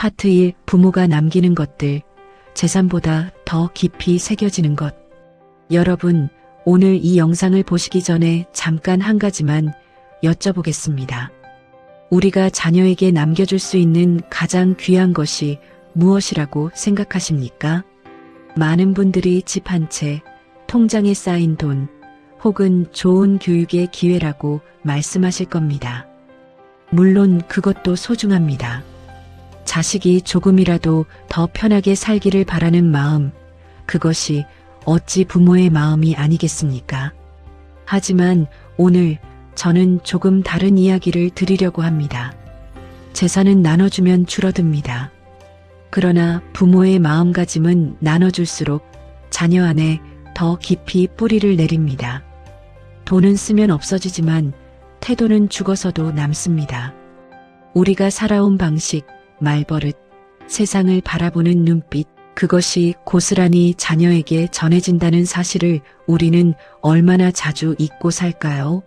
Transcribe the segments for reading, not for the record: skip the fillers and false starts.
파트 1. 부모가 남기는 것들. 재산보다 더 깊이 새겨지는 것. 여러분, 오늘 이 영상을 보시기 전에 잠깐 한 가지만 여쭤보겠습니다. 우리가 자녀에게 남겨줄 수 있는 가장 귀한 것이 무엇이라고 생각하십니까? 많은 분들이 집 한 채, 통장에 쌓인 돈, 혹은 좋은 교육의 기회라고 말씀하실 겁니다. 물론 그것도 소중합니다. 자식이 조금이라도 더 편하게 살기를 바라는 마음, 그것이 어찌 부모의 마음이 아니겠습니까? 하지만 오늘 저는 조금 다른 이야기를 드리려고 합니다. 재산은 나눠주면 줄어듭니다. 그러나 부모의 마음가짐은 나눠줄수록 자녀 안에 더 깊이 뿌리를 내립니다. 돈은 쓰면 없어지지만 태도는 죽어서도 남습니다. 우리가 살아온 방식, 말버릇, 세상을 바라보는 눈빛, 그것이 고스란히 자녀에게 전해진다는 사실을 우리는 얼마나 자주 잊고 살까요?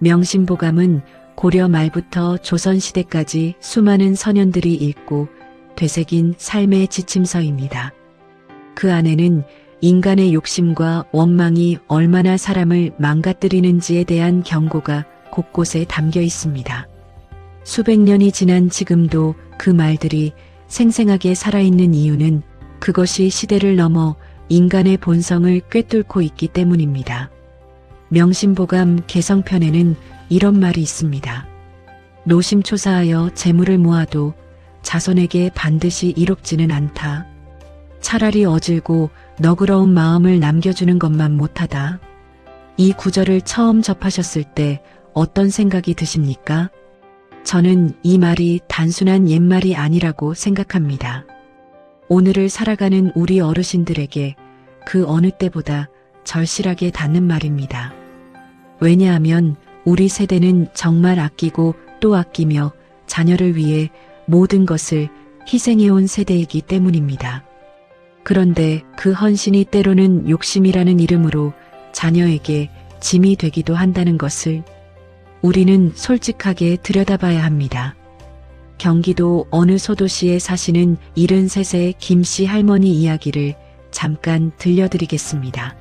명심보감은 고려 말부터 조선시대까지 수많은 선현들이 읽고 되새긴 삶의 지침서입니다. 그 안에는 인간의 욕심과 원망이 얼마나 사람을 망가뜨리는지에 대한 경고가 곳곳에 담겨 있습니다. 수백 년이 지난 지금도 그 말들이 생생하게 살아있는 이유는 그것이 시대를 넘어 인간의 본성을 꿰뚫고 있기 때문입니다. 명심보감 개성편에는 이런 말이 있습니다. 노심초사하여 재물을 모아도 자손에게 반드시 이롭지는 않다. 차라리 어질고 너그러운 마음을 남겨주는 것만 못하다. 이 구절을 처음 접하셨을 때 어떤 생각이 드십니까? 저는 이 말이 단순한 옛말이 아니라고 생각합니다. 오늘을 살아가는 우리 어르신들에게 그 어느 때보다 절실하게 닿는 말입니다. 왜냐하면 우리 세대는 정말 아끼고 또 아끼며 자녀를 위해 모든 것을 희생해온 세대이기 때문입니다. 그런데 그 헌신이 때로는 욕심이라는 이름으로 자녀에게 짐이 되기도 한다는 것을 우리는 솔직하게 들여다봐야 합니다. 경기도 어느 소도시에 사시는 73세 김씨 할머니 이야기를 잠깐 들려드리겠습니다.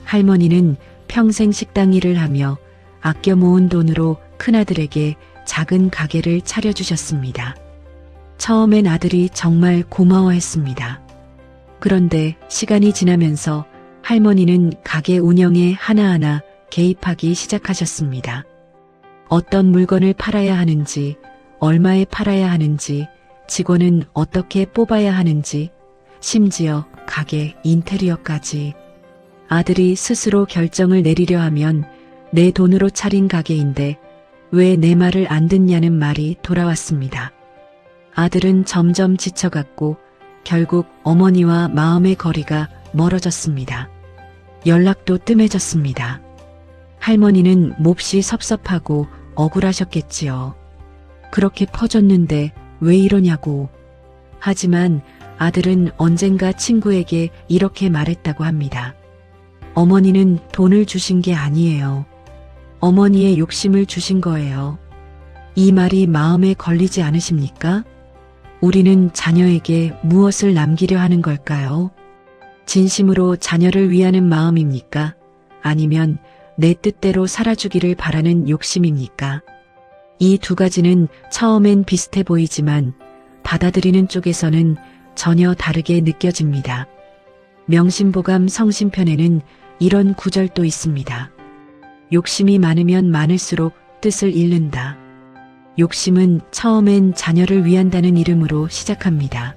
할머니는 평생 식당 일을 하며 아껴 모은 돈으로 큰아들에게 작은 가게를 차려주셨습니다. 처음엔 아들이 정말 고마워했습니다. 그런데 시간이 지나면서 할머니는 가게 운영에 하나하나 개입하기 시작하셨습니다. 어떤 물건을 팔아야 하는지, 얼마에 팔아야 하는지, 직원은 어떻게 뽑아야 하는지, 심지어 가게 인테리어까지. 아들이 스스로 결정을 내리려 하면 내 돈으로 차린 가게인데 왜 내 말을 안 듣냐는 말이 돌아왔습니다. 아들은 점점 지쳐갔고 결국 어머니와 마음의 거리가 멀어졌습니다. 연락도 뜸해졌습니다. 할머니는 몹시 섭섭하고 억울하셨겠지요. 그렇게 퍼졌는데 왜 이러냐고. 하지만 아들은 언젠가 친구에게 이렇게 말했다고 합니다. 어머니는 돈을 주신 게 아니에요. 어머니의 욕심을 주신 거예요. 이 말이 마음에 걸리지 않으십니까? 우리는 자녀에게 무엇을 남기려 하는 걸까요? 진심으로 자녀를 위하는 마음입니까? 아니면 내 뜻대로 살아주기를 바라는 욕심입니까? 이 두 가지는 처음엔 비슷해 보이지만 받아들이는 쪽에서는 전혀 다르게 느껴집니다. 명심보감 성심편에는 이런 구절도 있습니다. 욕심이 많으면 많을수록 뜻을 잃는다. 욕심은 처음엔 자녀를 위한다는 이름으로 시작합니다.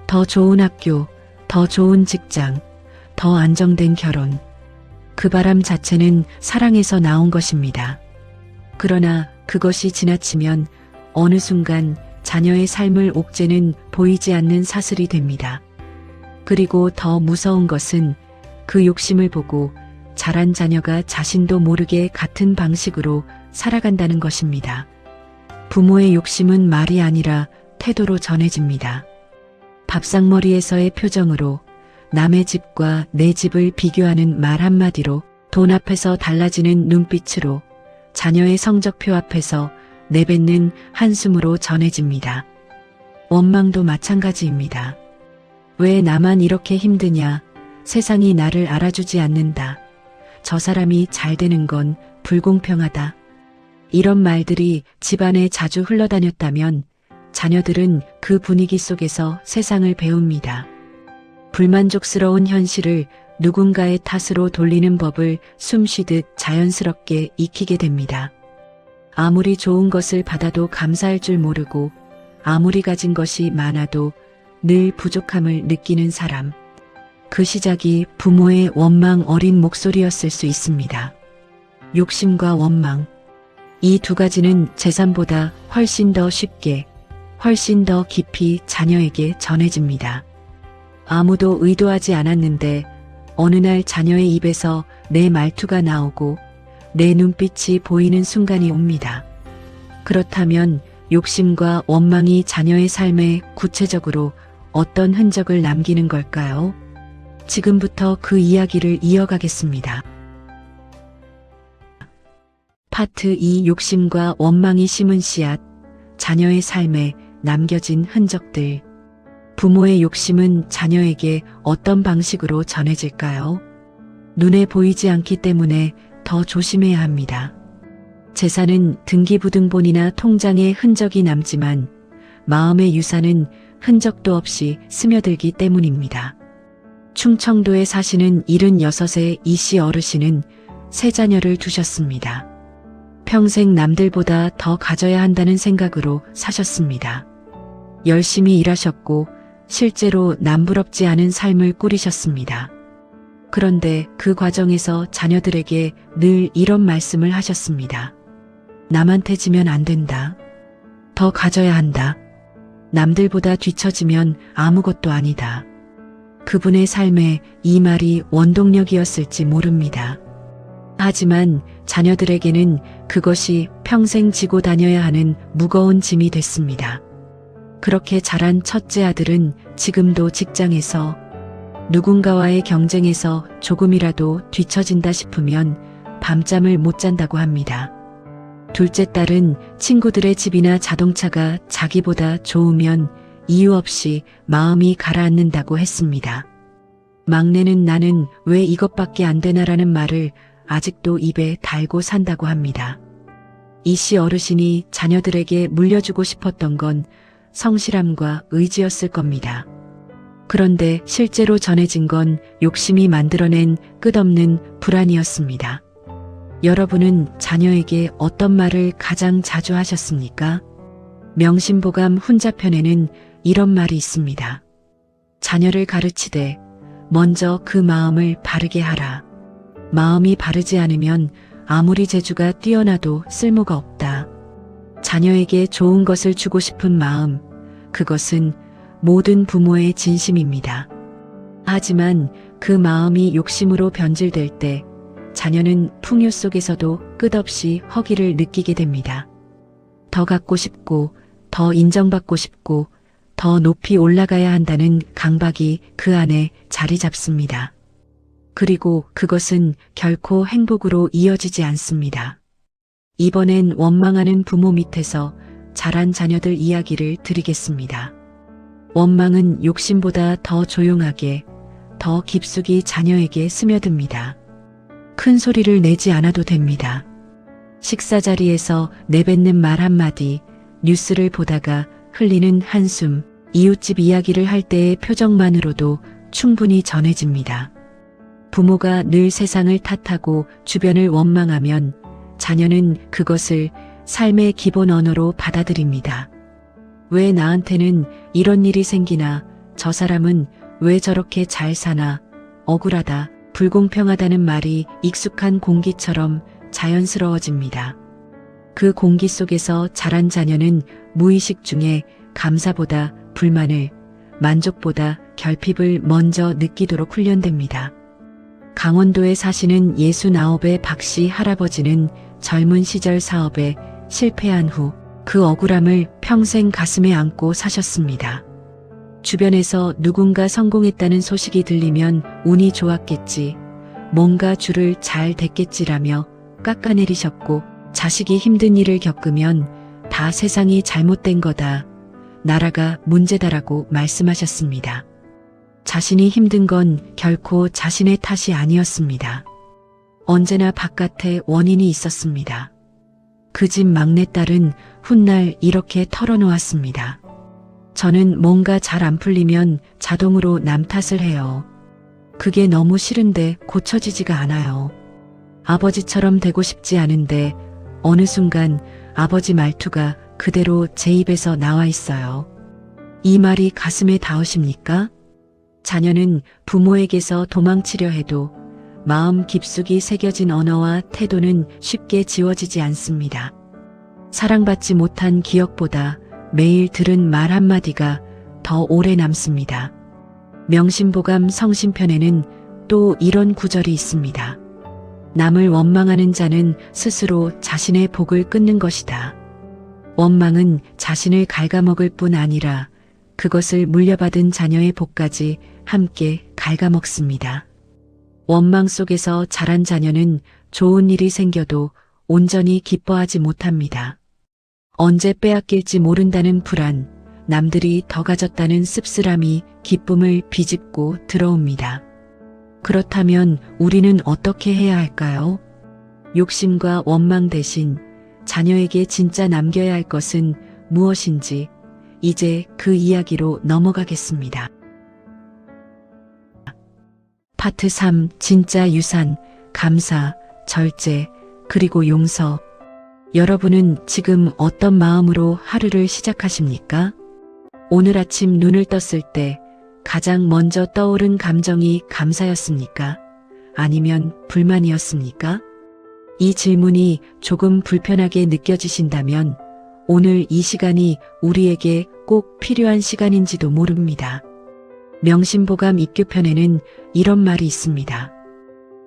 더 좋은 학교, 더 좋은 직장, 더 안정된 결혼. 그 바람 자체는 사랑에서 나온 것입니다. 그러나 그것이 지나치면 어느 순간 자녀의 삶을 옥죄는 보이지 않는 사슬이 됩니다. 그리고 더 무서운 것은 그 욕심을 보고 자란 자녀가 자신도 모르게 같은 방식으로 살아간다는 것입니다. 부모의 욕심은 말이 아니라 태도로 전해집니다. 밥상머리에서의 표정으로, 남의 집과 내 집을 비교하는 말 한마디로, 돈 앞에서 달라지는 눈빛으로, 자녀의 성적표 앞에서 내뱉는 한숨으로 전해집니다. 원망도 마찬가지입니다. 왜 나만 이렇게 힘드냐? 세상이 나를 알아주지 않는다. 저 사람이 잘 되는 건 불공평하다. 이런 말들이 집안에 자주 흘러다녔다면 자녀들은 그 분위기 속에서 세상을 배웁니다. 불만족스러운 현실을 누군가의 탓으로 돌리는 법을 숨쉬듯 자연스럽게 익히게 됩니다. 아무리 좋은 것을 받아도 감사할 줄 모르고 아무리 가진 것이 많아도 늘 부족함을 느끼는 사람. 그 시작이 부모의 원망 어린 목소리였을 수 있습니다. 욕심과 원망. 이 두 가지는 재산보다 훨씬 더 쉽게, 훨씬 더 깊이 자녀에게 전해집니다. 아무도 의도하지 않았는데 어느 날 자녀의 입에서 내 말투가 나오고 내 눈빛이 보이는 순간이 옵니다. 그렇다면 욕심과 원망이 자녀의 삶에 구체적으로 어떤 흔적을 남기는 걸까요? 지금부터 그 이야기를 이어가겠습니다. 파트 2 욕심과 원망이 심은 씨앗, 자녀의 삶에 남겨진 흔적들. 부모의 욕심은 자녀에게 어떤 방식으로 전해질까요? 눈에 보이지 않기 때문에 더 조심해야 합니다. 재산은 등기부등본이나 통장에 흔적이 남지만 마음의 유산은 흔적도 없이 스며들기 때문입니다. 충청도에 사시는 76세 이씨 어르신은 세 자녀를 두셨습니다. 평생 남들보다 더 가져야 한다는 생각으로 사셨습니다. 열심히 일하셨고 실제로 남부럽지 않은 삶을 꾸리셨습니다. 그런데 그 과정에서 자녀들에게 늘 이런 말씀을 하셨습니다. 남한테 지면 안 된다. 더 가져야 한다. 남들보다 뒤처지면 아무것도 아니다. 그분의 삶에 이 말이 원동력이었을지 모릅니다. 하지만 자녀들에게는 그것이 평생 지고 다녀야 하는 무거운 짐이 됐습니다. 그렇게 자란 첫째 아들은 지금도 직장에서 누군가와의 경쟁에서 조금이라도 뒤처진다 싶으면 밤잠을 못 잔다고 합니다. 둘째 딸은 친구들의 집이나 자동차가 자기보다 좋으면 이유 없이 마음이 가라앉는다고 했습니다. 막내는 나는 왜 이것밖에 안 되나라는 말을 아직도 입에 달고 산다고 합니다. 이씨 어르신이 자녀들에게 물려주고 싶었던 건 성실함과 의지였을 겁니다. 그런데 실제로 전해진 건 욕심이 만들어낸 끝없는 불안이었습니다. 여러분은 자녀에게 어떤 말을 가장 자주 하셨습니까? 명심보감 훈자편에는 이런 말이 있습니다. 자녀를 가르치되 먼저 그 마음을 바르게 하라. 마음이 바르지 않으면 아무리 재주가 뛰어나도 쓸모가 없다. 자녀에게 좋은 것을 주고 싶은 마음, 그것은 모든 부모의 진심입니다. 하지만 그 마음이 욕심으로 변질될 때 자녀는 풍요 속에서도 끝없이 허기를 느끼게 됩니다. 더 갖고 싶고, 더 인정받고 싶고, 더 높이 올라가야 한다는 강박이 그 안에 자리 잡습니다. 그리고 그것은 결코 행복으로 이어지지 않습니다. 이번엔 원망하는 부모 밑에서 자란 자녀들 이야기를 드리겠습니다. 원망은 욕심보다 더 조용하게, 더 깊숙이 자녀에게 스며듭니다. 큰 소리를 내지 않아도 됩니다. 식사 자리에서 내뱉는 말 한마디, 뉴스를 보다가 흘리는 한숨, 이웃집 이야기를 할 때의 표정만으로도 충분히 전해집니다. 부모가 늘 세상을 탓하고 주변을 원망하면 자녀는 그것을 삶의 기본 언어로 받아들입니다. 왜 나한테는 이런 일이 생기나, 저 사람은 왜 저렇게 잘 사나, 억울하다, 불공평하다는 말이 익숙한 공기처럼 자연스러워집니다. 그 공기 속에서 자란 자녀는 무의식 중에 감사보다 불만을, 만족보다 결핍을 먼저 느끼도록 훈련됩니다. 강원도에 사시는 69의 박씨 할아버지는 젊은 시절 사업에 실패한 후 그 억울함을 평생 가슴에 안고 사셨습니다. 주변에서 누군가 성공했다는 소식이 들리면 운이 좋았겠지, 뭔가 줄을 잘 댔겠지라며 깎아내리셨고, 자식이 힘든 일을 겪으면 다 세상이 잘못된 거다, 나라가 문제다라고 말씀하셨습니다. 자신이 힘든 건 결코 자신의 탓이 아니었습니다. 언제나 바깥에 원인이 있었습니다. 그 집 막내딸은 훗날 이렇게 털어놓았습니다. 저는 뭔가 잘 안 풀리면 자동으로 남 탓을 해요. 그게 너무 싫은데 고쳐지지가 않아요. 아버지처럼 되고 싶지 않은데 어느 순간 아버지 말투가 그대로 제 입에서 나와 있어요. 이 말이 가슴에 닿으십니까? 자녀는 부모에게서 도망치려 해도 마음 깊숙이 새겨진 언어와 태도는 쉽게 지워지지 않습니다. 사랑받지 못한 기억보다 매일 들은 말 한마디가 더 오래 남습니다. 명심보감 성심편에는 또 이런 구절이 있습니다. 남을 원망하는 자는 스스로 자신의 복을 끊는 것이다. 원망은 자신을 갉아먹을 뿐 아니라 그것을 물려받은 자녀의 복까지 함께 갉아먹습니다. 원망 속에서 자란 자녀는 좋은 일이 생겨도 온전히 기뻐하지 못합니다. 언제 빼앗길지 모른다는 불안, 남들이 더 가졌다는 씁쓸함이 기쁨을 비집고 들어옵니다. 그렇다면 우리는 어떻게 해야 할까요? 욕심과 원망 대신 자녀에게 진짜 남겨야 할 것은 무엇인지 이제 그 이야기로 넘어가겠습니다. 파트 3. 진짜 유산, 감사, 절제, 그리고 용서. 여러분은 지금 어떤 마음으로 하루를 시작하십니까? 오늘 아침 눈을 떴을 때 가장 먼저 떠오른 감정이 감사였습니까? 아니면 불만이었습니까? 이 질문이 조금 불편하게 느껴지신다면 오늘 이 시간이 우리에게 꼭 필요한 시간인지도 모릅니다. 명심보감 입교편에는 이런 말이 있습니다.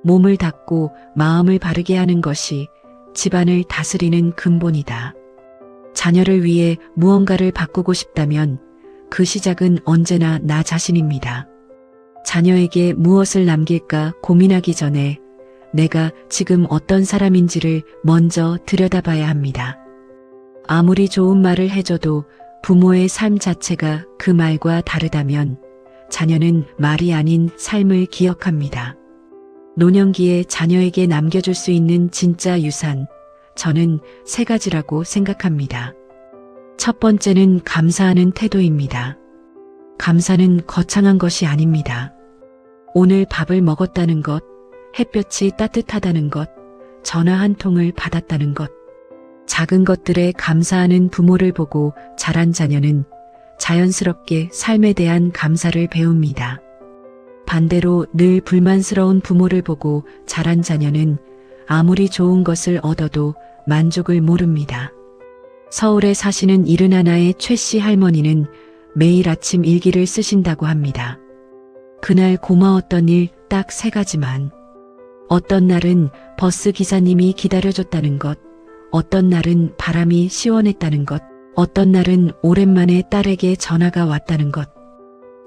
몸을 닦고 마음을 바르게 하는 것이 집안을 다스리는 근본이다. 자녀를 위해 무언가를 바꾸고 싶다면 그 시작은 언제나 나 자신입니다. 자녀에게 무엇을 남길까 고민하기 전에 내가 지금 어떤 사람인지를 먼저 들여다봐야 합니다. 아무리 좋은 말을 해줘도 부모의 삶 자체가 그 말과 다르다면 자녀는 말이 아닌 삶을 기억합니다. 노년기에 자녀에게 남겨줄 수 있는 진짜 유산, 저는 3가지라고 생각합니다. 첫 번째는 감사하는 태도입니다. 감사는 거창한 것이 아닙니다. 오늘 밥을 먹었다는 것, 햇볕이 따뜻하다는 것, 전화 한 통을 받았다는 것. 작은 것들에 감사하는 부모를 보고 자란 자녀는 자연스럽게 삶에 대한 감사를 배웁니다. 반대로 늘 불만스러운 부모를 보고 자란 자녀는 아무리 좋은 것을 얻어도 만족을 모릅니다. 서울에 사시는 71의 최씨 할머니는 매일 아침 일기를 쓰신다고 합니다. 그날 고마웠던 일 딱 3가지만. 어떤 날은 버스 기사님이 기다려줬다는 것, 어떤 날은 바람이 시원했다는 것, 어떤 날은 오랜만에 딸에게 전화가 왔다는 것.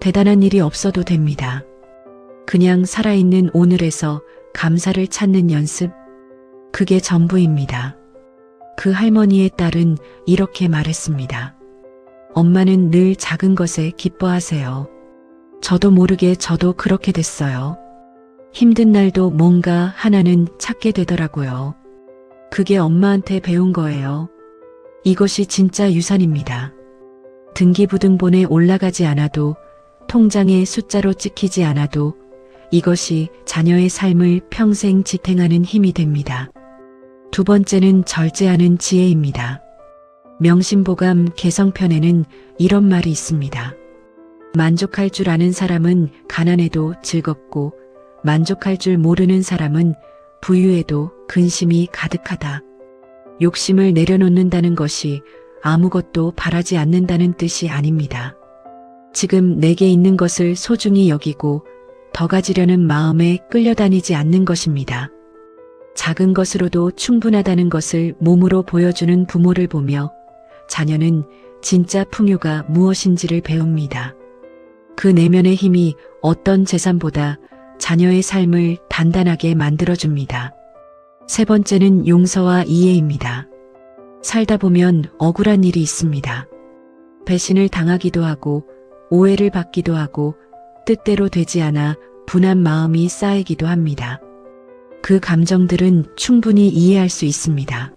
대단한 일이 없어도 됩니다. 그냥 살아있는 오늘에서 감사를 찾는 연습, 그게 전부입니다. 그 할머니의 딸은 이렇게 말했습니다. 엄마는 늘 작은 것에 기뻐하세요. 저도 모르게 저도 그렇게 됐어요. 힘든 날도 뭔가 하나는 찾게 되더라고요. 그게 엄마한테 배운 거예요. 이것이 진짜 유산입니다. 등기부등본에 올라가지 않아도, 통장에 숫자로 찍히지 않아도 이것이 자녀의 삶을 평생 지탱하는 힘이 됩니다. 두 번째는 절제하는 지혜입니다. 명심보감 개성편에는 이런 말이 있습니다. 만족할 줄 아는 사람은 가난해도 즐겁고 만족할 줄 모르는 사람은 부유해도 근심이 가득하다. 욕심을 내려놓는다는 것이 아무것도 바라지 않는다는 뜻이 아닙니다. 지금 내게 있는 것을 소중히 여기고 더 가지려는 마음에 끌려다니지 않는 것입니다. 작은 것으로도 충분하다는 것을 몸으로 보여주는 부모를 보며 자녀는 진짜 풍요가 무엇인지를 배웁니다. 그 내면의 힘이 어떤 재산보다 자녀의 삶을 단단하게 만들어줍니다. 3번째는 용서와 이해입니다. 살다 보면 억울한 일이 있습니다. 배신을 당하기도 하고 오해를 받기도 하고 뜻대로 되지 않아 분한 마음이 쌓이기도 합니다. 그 감정들은 충분히 이해할 수 있습니다.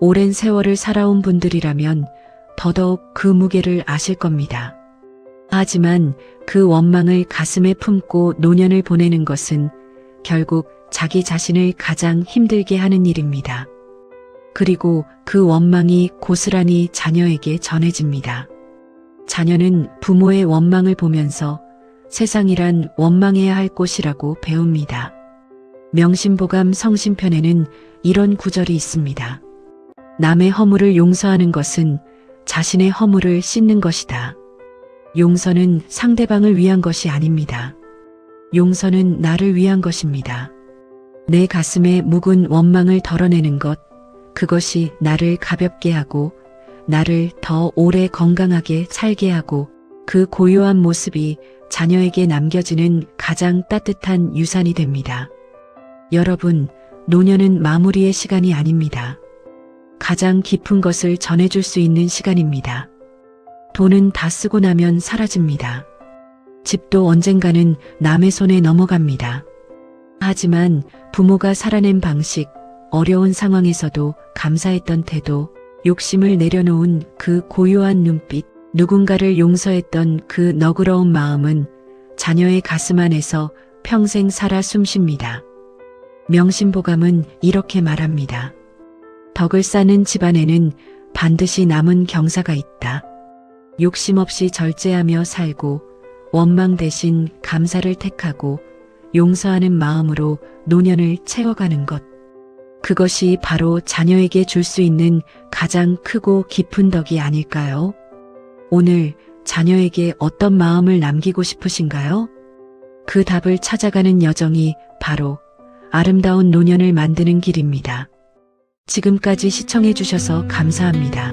오랜 세월을 살아온 분들이라면 더더욱 그 무게를 아실 겁니다. 하지만 그 원망을 가슴에 품고 노년을 보내는 것은 결국 자기 자신을 가장 힘들게 하는 일입니다. 그리고 그 원망이 고스란히 자녀에게 전해집니다. 자녀는 부모의 원망을 보면서 세상이란 원망해야 할 곳이라고 배웁니다. 명심보감 성심편에는 이런 구절이 있습니다. 남의 허물을 용서하는 것은 자신의 허물을 씻는 것이다. 용서는 상대방을 위한 것이 아닙니다. 용서는 나를 위한 것입니다. 내 가슴에 묵은 원망을 덜어내는 것, 그것이 나를 가볍게 하고 나를 더 오래 건강하게 살게 하고 그 고요한 모습이 자녀에게 남겨지는 가장 따뜻한 유산이 됩니다. 여러분, 노년은 마무리의 시간이 아닙니다. 가장 깊은 것을 전해줄 수 있는 시간입니다. 돈은 다 쓰고 나면 사라집니다. 집도 언젠가는 남의 손에 넘어갑니다. 하지만 부모가 살아낸 방식, 어려운 상황에서도 감사했던 태도, 욕심을 내려놓은 그 고요한 눈빛, 누군가를 용서했던 그 너그러운 마음은 자녀의 가슴 안에서 평생 살아 숨쉽니다. 명심보감은 이렇게 말합니다. 덕을 쌓는 집안에는 반드시 남은 경사가 있다. 욕심 없이 절제하며 살고 원망 대신 감사를 택하고 용서하는 마음으로 노년을 채워가는 것. 그것이 바로 자녀에게 줄 수 있는 가장 크고 깊은 덕이 아닐까요? 오늘 자녀에게 어떤 마음을 남기고 싶으신가요? 그 답을 찾아가는 여정이 바로 아름다운 노년을 만드는 길입니다. 지금까지 시청해 주셔서 감사합니다.